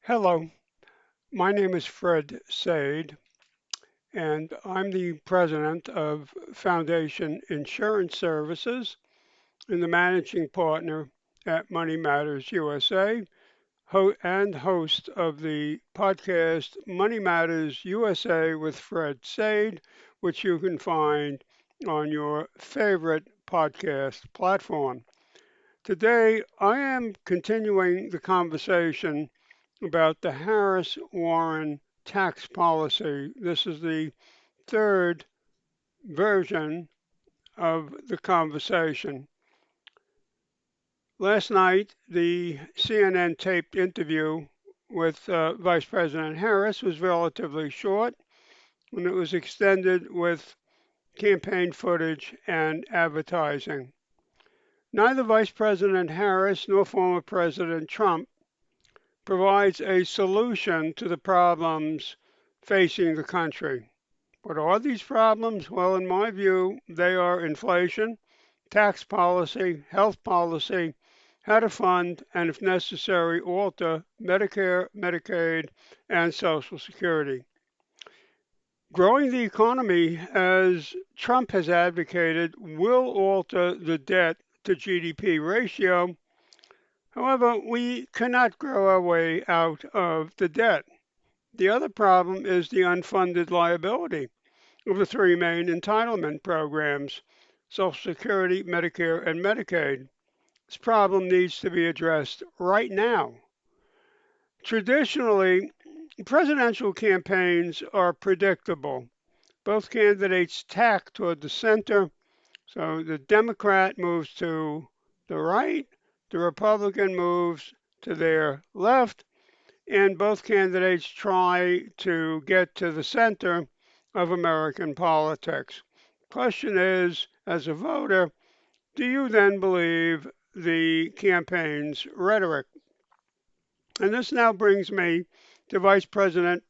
Hello, my name is Fred Sade, and I'm the president of Foundation Insurance Services and the managing partner at Money Matters USA and host of the podcast Money Matters USA with Fred Sade, which you can find on your favorite podcast platform. Today, I am continuing the conversation about the Harris Warren tax policy. This is the third version of the conversation. Last night, the CNN taped interview with Vice President Harris was relatively short, and it was extended with campaign footage and advertising. Neither Vice President Harris nor former President Trump provides a solution to the problems facing the country. What are these problems? Well, in my view, they are inflation, tax policy, health policy, how to fund, and if necessary, alter Medicare, Medicaid, and Social Security. Growing the economy, as Trump has advocated, will alter the debt to GDP ratio. However, we cannot grow our way out of the debt. The other problem is the unfunded liability of the three main entitlement programs: Social Security, Medicare, and Medicaid. This problem needs to be addressed right now. Traditionally, presidential campaigns are predictable. Both candidates tack toward the center, so the Democrat moves to the right, the Republican moves to their left, and both candidates try to get to the center of American politics. Question is, as a voter, do you then believe the campaign's rhetoric? And this now brings me to Vice President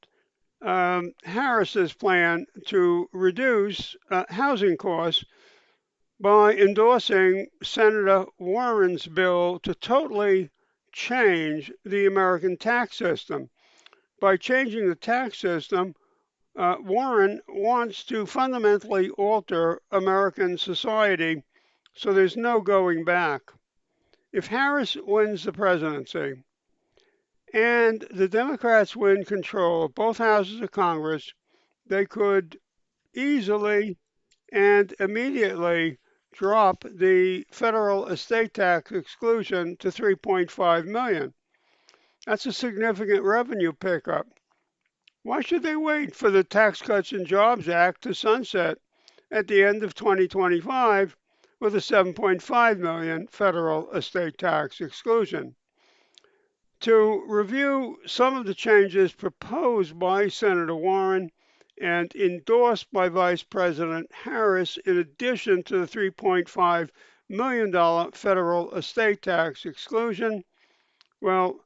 Harris's plan to reduce housing costs by endorsing Senator Warren's bill to totally change the American tax system. By changing the tax system, Warren wants to fundamentally alter American society so there's no going back. If Harris wins the presidency and the Democrats win control of both houses of Congress, they could easily and immediately drop the federal estate tax exclusion to 3.5 million. That's a significant revenue pickup. Why should they wait for the Tax Cuts and Jobs Act to sunset at the end of 2025 with a 7.5 million federal estate tax exclusion? To review some of the changes proposed by Senator Warren and endorsed by Vice President Harris, in addition to the $3.5 million federal estate tax exclusion, well,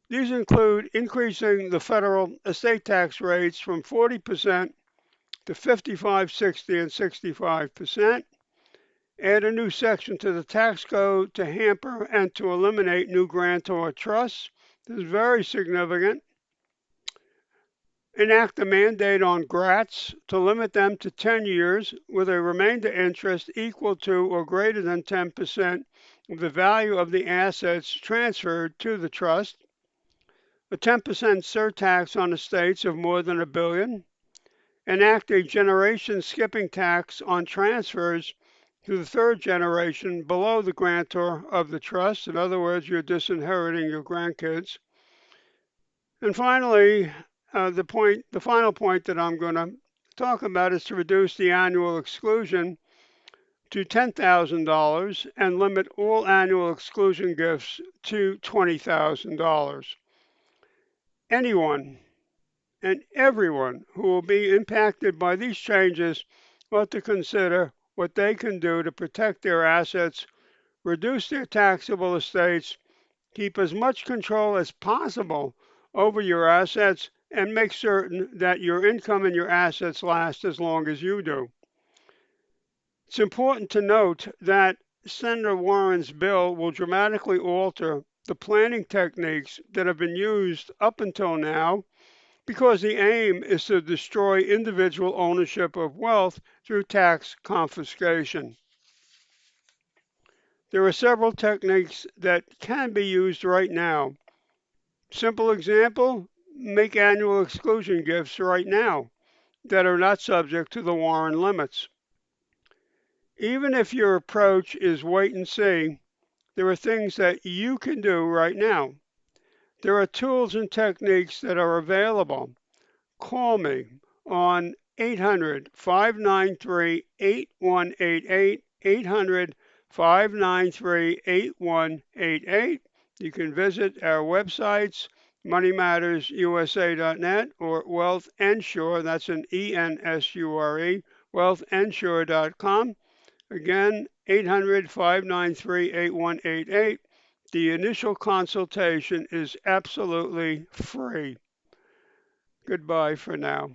these include increasing the federal estate tax rates from 40% to 55, 60, and 65%, add a new section to the tax code to hamper and to eliminate new grantor trusts. This is very significant. Enact a mandate on grants to limit them to 10 years with a remainder interest equal to or greater than 10% of the value of the assets transferred to the trust. A 10% surtax on estates of more than $1 billion. Enact a generation skipping tax on transfers to the third generation below the grantor of the trust. In other words, you're disinheriting your grandkids. And finally, the final point that I'm going to talk about is to reduce the annual exclusion to $10,000 and limit all annual exclusion gifts to $20,000. Anyone and everyone who will be impacted by these changes ought to consider what they can do to protect their assets, reduce their taxable estates, keep as much control as possible over your assets, and make certain that your income and your assets last as long as you do. It's important to note that Senator Warren's bill will dramatically alter the planning techniques that have been used up until now because the aim is to destroy individual ownership of wealth through tax confiscation. There are several techniques that can be used right now. Simple example, make annual exclusion gifts right now that are not subject to the Warren limits. Even if your approach is wait and see, there are things that you can do right now. There are tools and techniques that are available. Call me on 800-593-8188, 800-593-8188. You can visit our websites, moneymattersusa.net or Wealth Ensure, that's an ENSURE, wealthensure.com. Again, 800-593-8188. The initial consultation is absolutely free. Goodbye for now.